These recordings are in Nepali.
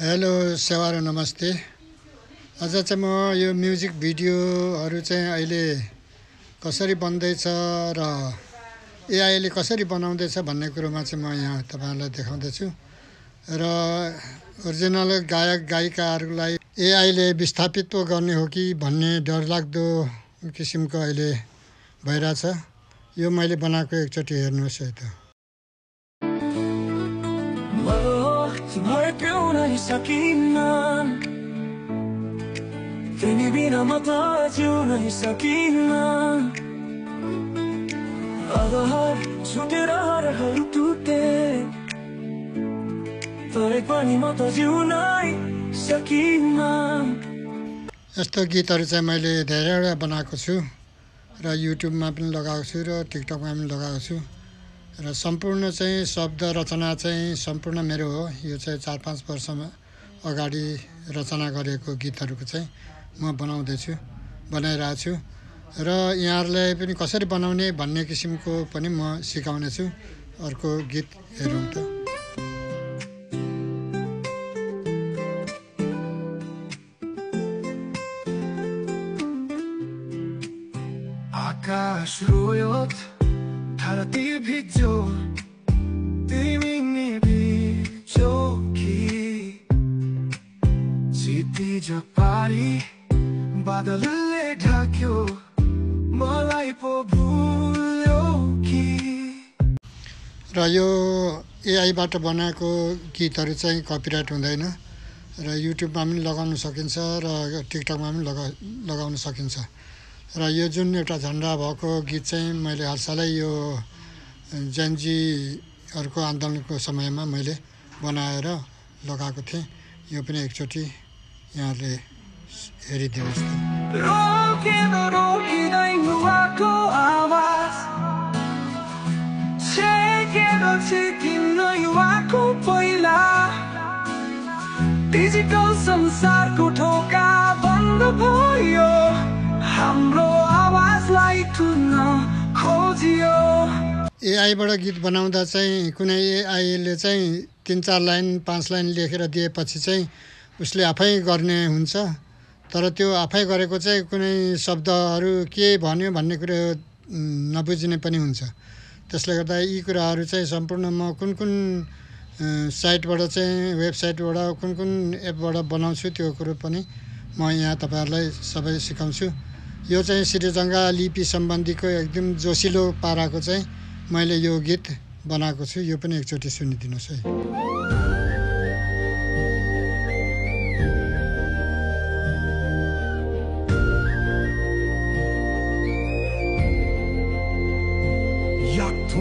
हेलो सेवारो नमस्ते। आज चाहिँ म यो म्युजिक भिडियोहरू चाहिँ अहिले कसरी बन्दैछ र एआईले कसरी बनाउँदैछ भन्ने कुरोमा चाहिँ म यहाँ तपाईहरुलाई देखाउँदैछु र ओरिजिनल गायक गायिकाहरूलाई एआईले विस्थापित गर्ने हो कि भन्ने डरलाग्दो किसिमको अहिले भइराछ। यो मैले बनाएको एकचोटि हेर्नुहोस् है त। तिमी बिना म त जिउन सकिन्न। अगहर छुटेर हरहरू टुटे तरै पनि म त जिउन सकिन्न। यस्तो गीतहरू चाहिँ मैले धेरैवटा बनाएको छु र युट्युबमा पनि लगाएको छु र टिकटकमा पनि लगाएको छु र सम्पूर्ण चाहिँ शब्द रचना चाहिँ सम्पूर्ण मेरो हो। यो चाहिँ 4-5 वर्षमा अगाडि रचना गरेको गीतहरूको चाहिँ म बनाइरहेको छु र यहाँहरूलाई पनि कसरी बनाउने भन्ने किसिमको पनि म सिकाउने छु। अर्को गीत हेरौँ त। आकाश रोयोत धरती भिज्यो तिमी नि भिज्यो कि क्षितिज पारी बादलले ढाक्यो मलाई पो भुल्यो कि। र यो एआईबाट बनाएको गीतहरू चाहिँ कपिराइट हुँदैन र युट्युबमा पनि लगाउन सकिन्छ र टिकटकमा पनि लगाउन सकिन्छ। र यो जुन एउटा झन्डा भएको गीत चाहिँ मैले हालसालै यो जेनजीहरूको आन्दोलनको समयमा मैले बनाएर लगाएको थिएँ। यो पनि एकचोटि यहाँले हेरिदिनुहोस् त। रोकिन रोकिँदै हुवाको आवाज छेकेर छेकिन्न युवाको पहिला डिजिटल संसारको ढोका बन्द भयो हाम्रो आवाजलाई थुन्न खोजियो। एआईबाट गीत बनाउँदा चाहिँ कुनै एआईले चाहिँ 3-4 लाइन 5 लाइन लेखेर दिएपछि चाहिँ उसले आफै गर्ने हुन्छ। तर त्यो आफै गरेको चाहिँ कुनै शब्दहरू के भन्यो भन्ने कुरो नबुझिने पनि हुन्छ। त्यसले गर्दा यी कुराहरू चाहिँ सम्पूर्ण म कुन साइटबाट चाहिँ वेबसाइटबाट कुन एपबाट बनाउँछु त्यो कुरो पनि म यहाँ तपाईहरुलाई सबै सिकाउँछु। यो चाहिँ श्रीजङ्गा लिपि सम्बन्धीको एकदम जोसिलो पाराको चाहिँ मैले यो गीत बनाएको छु। यो पनि एकचोटि सुनिदिनुहोस् है।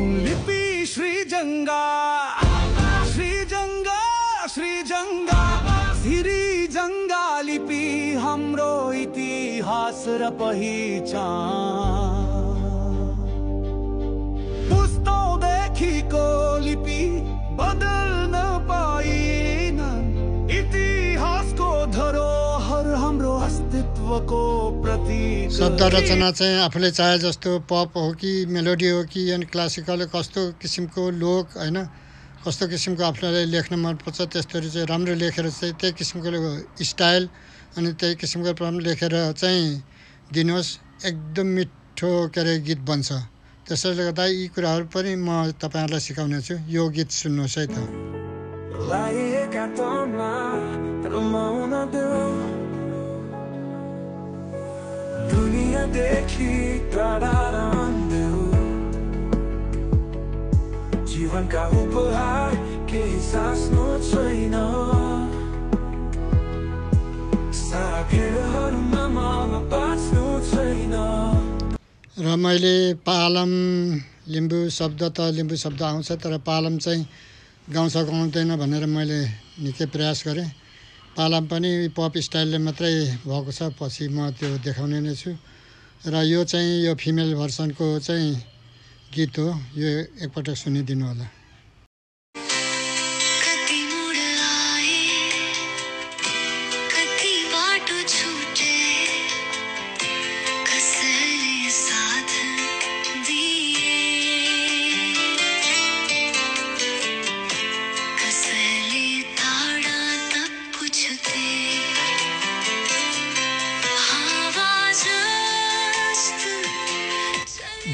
लिपि श्रीजङ्गा श्रीजङ्गा श्रीजङ्गा श्रीजङ्गा लिपि हाम्रो इतिहास र पहिचान। पुस्तौँदेखिको लिपि बदल्न पाइन इतिहासको धरोहर हाम्रो अस्तित्वको प्रतीक। शब्द रचना चाहिँ आफूले चाहे जस्तो पप हो कि मेलोडी हो कि अनि क्लासिकल कस्तो किसिमको लोक हैन कस्तो किसिमको आफूलाई लेख्न मनपर्छ त्यस्तरी चाहिँ राम्रो लेखेर चाहिँ त्यही किसिमको स्टाइल अनि त्यही किसिमको प्रम लेखेर चाहिँ दिनुहोस्। एकदम मिठो गीत बन्छ। त्यसैले गर्दा यी कुराहरू पनि म तपाईहरुलाई सिकाउने छु। यो गीत सुन्नुहोस् है त। दुनियाँदेखि टाढा रहन्देऊ जीवनका उपहार केही सास्नु छैन सारा फेरहरूमा मलाई बाँच्नु छैन। र मैले पालम लिम्बू शब्द त लिम्बू शब्द आउँछ तर पालम चाहिँ गाउँछ गाउँदैन भनेर मैले निकै प्रयास गरेँ। पालम पनि पप स्टाइलले मात्रै भएको छ। पछि म त्यो देखाउने नै छु। र यो चाहिँ यो फिमेल भर्सनको चाहिँ गीत हो। यो एकपटक सुनिदिनु होला।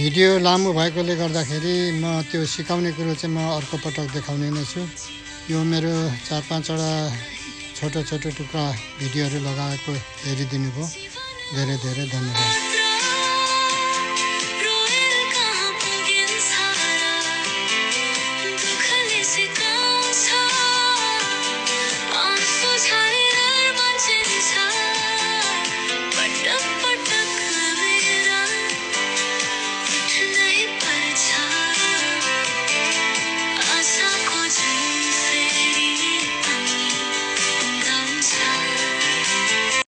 भिडियो लामो भएकोले गर्दाखेरि म त्यो सिकाउने कुरो चाहिँ म अर्को पटक देखाउने नै छु। यो मेरो 4-5वटा छोटो छोटो टुक्रा भिडियोहरू लगाएको हेरिदिनु भयो। धेरै धेरै धन्यवाद।